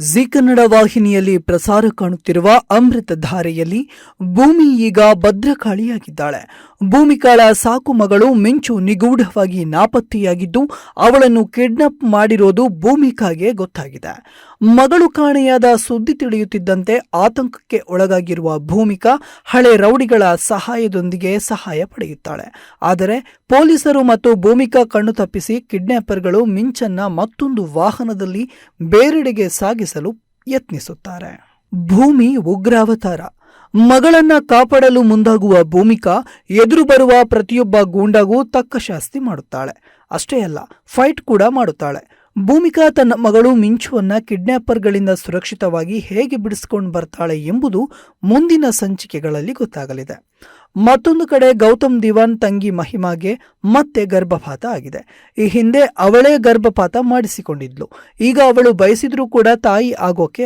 G Kannada ವಾಹಿನಿಯಲ್ಲಿ ಪ್ರಸಾರ ಕಾಣುತ್ತಿರುವ ಅಮೃತಧಾರೆಯಲ್ಲಿ ಭೂಮಿ ಈಗ ಭದ್ರಕಾಳಿಯಾಗಿದ್ದಾಳೆ. ಭೂಮಿಕಾಳ ಸಾಕು ಮಗಳು ಮಿಂಚು ನಿಗೂಢವಾಗಿ ನಾಪತ್ತೆಯಾಗಿದ್ದು ಅವಳನ್ನು ಕಿಡ್ನಾಪ್ ಮಾಡಿರೋದು ಭೂಮಿಕಾಗೆ ಗೊತ್ತಾಗಿದೆ. ಮಗಳು ಕಾಣೆಯಾದ ಸುದ್ದಿ ತಿಳಿಯುತ್ತಿದ್ದಂತೆ ಆತಂಕಕ್ಕೆ ಒಳಗಾಗಿರುವ ಭೂಮಿಕಾ ಹಳೆ ರೌಡಿಗಳ ಸಹಾಯದೊಂದಿಗೆ ಸಹಾಯ ಪಡೆಯುತ್ತಾಳೆ. ಆದರೆ ಪೊಲೀಸರು ಮತ್ತು ಭೂಮಿಕಾ ಕಣ್ಣು ತಪ್ಪಿಸಿ ಕಿಡ್ನಾಪರ್ಗಳು ಮಿಂಚನ್ನ ಮತ್ತೊಂದು ವಾಹನದಲ್ಲಿ ಬೇರೆಡೆಗೆ ಸಾಗಿಸಲು ಯತ್ನಿಸುತ್ತಾರೆ. ಭೂಮಿ ಉಗ್ರಾವತಾರ. ಮಗಳನ್ನ ಕಾಪಾಡಲು ಮುಂದಾಗುವ ಭೂಮಿಕಾ ಎದುರು ಬರುವ ಪ್ರತಿಯೊಬ್ಬ ಗೂಂಡಾಗೂ ತಕ್ಕ ಶಾಸ್ತಿ ಮಾಡುತ್ತಾಳೆ. ಅಷ್ಟೇ ಅಲ್ಲ, ಫೈಟ್ ಕೂಡ ಮಾಡುತ್ತಾಳೆ. ಭೂಮಿಕಾ ತನ್ನ ಮಗಳು ಮಿಂಚುವನ್ನ ಕಿಡ್ನಾಪರ್ಗಳಿಂದ ಸುರಕ್ಷಿತವಾಗಿ ಹೇಗೆ ಬಿಡಿಸಿಕೊಂಡು ಬರ್ತಾಳೆ ಎಂಬುದು ಮುಂದಿನ ಸಂಚಿಕೆಗಳಲ್ಲಿ ಗೊತ್ತಾಗಲಿದೆ. ಮತ್ತೊಂದು ಕಡೆ ಗೌತಮ್ ದಿವಾನ್ ತಂಗಿ ಮಹಿಮಾಗೆ ಮತ್ತೆ ಗರ್ಭಪಾತ ಆಗಿದೆ. ಈ ಹಿಂದೆ ಅವಳೇ ಗರ್ಭಪಾತ ಮಾಡಿಸಿಕೊಂಡಿದ್ಲು. ಈಗ ಅವಳು ಬಯಸಿದ್ರೂ ಕೂಡ ತಾಯಿ ಆಗೋಕೆ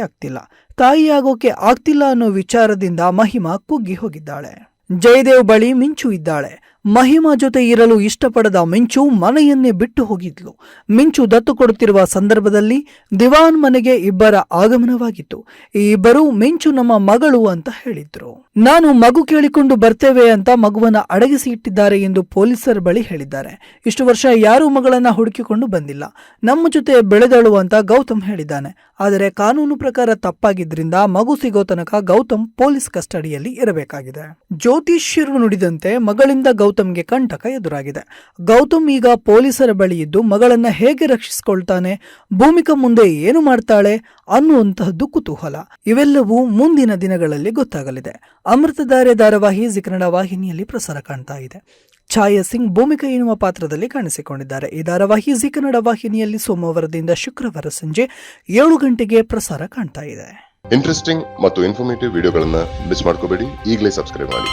ಆಗ್ತಿಲ್ಲ ಅನ್ನೋ ವಿಚಾರದಿಂದ ಮಹಿಮಾ ಕುಗ್ಗಿ ಹೋಗಿದ್ದಾಳೆ. ಜಯದೇವ್ ಬಳಿ ಮಿಂಚು ಇದ್ದಾಳೆ. ಮಹಿಮಾ ಜೊತೆ ಇರಲು ಇಷ್ಟಪಡದ ಮಿಂಚು ಮನೆಯನ್ನೇ ಬಿಟ್ಟು ಹೋಗಿದ್ಲು. ಮಿಂಚು ದತ್ತು ಕೊಡುತ್ತಿರುವ ಸಂದರ್ಭದಲ್ಲಿ ದಿವಾನ್ ಮನೆಗೆ ಇಬ್ಬರ ಆಗಮನವಾಗಿತ್ತು. ಈ ಇಬ್ಬರು ಮಿಂಚು ನಮ್ಮ ಮಗಳು ಅಂತ ಹೇಳಿದ್ರು. ನಾನು ಮಗು ಕೇಳಿಕೊಂಡು ಬರ್ತೇವೆ ಅಂತ ಮಗುವನ್ನ ಅಡಗಿಸಿ ಇಟ್ಟಿದ್ದಾರೆ ಎಂದು ಪೊಲೀಸರ ಬಳಿ ಹೇಳಿದ್ದಾರೆ. ಇಷ್ಟು ವರ್ಷ ಯಾರೂ ಮಗಳನ್ನ ಹುಡುಕಿಕೊಂಡು ಬಂದಿಲ್ಲ, ನಮ್ಮ ಜೊತೆ ಬೆಳೆದಳು ಅಂತ ಗೌತಮ್ ಹೇಳಿದ್ದಾನೆ. ಆದರೆ ಕಾನೂನು ಪ್ರಕಾರ ತಪ್ಪಾಗಿದ್ರಿಂದ ಮಗು ಸಿಗೋ ತನಕ ಗೌತಮ್ ಪೊಲೀಸ್ ಕಸ್ಟಡಿಯಲ್ಲಿ ಇರಬೇಕಾಗಿದೆ. ಜ್ಯೋತಿಷ್ಯರು ನುಡಿದಂತೆ ಮಗಳಿಂದ ಗೌತಮ್ಗೆ ಕಂಟಕ ಎದುರಾಗಿದೆ. ಗೌತಮ್ ಈಗ ಪೊಲೀಸರ ಬಳಿ ಇದ್ದು ಮಗಳನ್ನ ಹೇಗೆ ರಕ್ಷಿಸಿಕೊಳ್ತಾನೆ, ಭೂಮಿಕಾ ಮುಂದೆ ಏನು ಮಾಡ್ತಾಳೆ ಅನ್ನುವಂತಹದ್ದು ಕುತೂಹಲ. ಇವೆಲ್ಲವೂ ಮುಂದಿನ ದಿನಗಳಲ್ಲಿ ಗೊತ್ತಾಗಲಿದೆ. ಅಮೃತಧಾರೆ ಧಾರಾವಾಹಿ ಜಿ ಕನ್ನಡ ವಾಹಿನಿಯಲ್ಲಿ ಪ್ರಸಾರ ಕಾಣ್ತಾ ಇದೆ. ಛಾಯಾ ಸಿಂಗ್ ಭೂಮಿಕಾ ಎನ್ನುವ ಪಾತ್ರದಲ್ಲಿ ಕಾಣಿಸಿಕೊಂಡಿದ್ದಾರೆ. ಈ ಧಾರಾವಾಹಿ ಜಿ ಕನ್ನಡ ವಾಹಿನಿಯಲ್ಲಿ ಸೋಮವಾರದಿಂದ ಶುಕ್ರವಾರ ಸಂಜೆ 7 ಗಂಟೆಗೆ ಪ್ರಸಾರ ಕಾಣ್ತಾ ಇದೆ. ಇಂಟ್ರೆಸ್ಟಿಂಗ್ ಮತ್ತು ಇನ್ಫಾರ್ಮೇಟಿವ್ ವಿಡಿಯೋಗಳನ್ನ ಮಿಸ್ ಮಾಡ್ಕೋಬೇಡಿ. ಈಗಲೇ ಸಬ್ಸ್ಕ್ರೈಬ್ ಮಾಡಿ.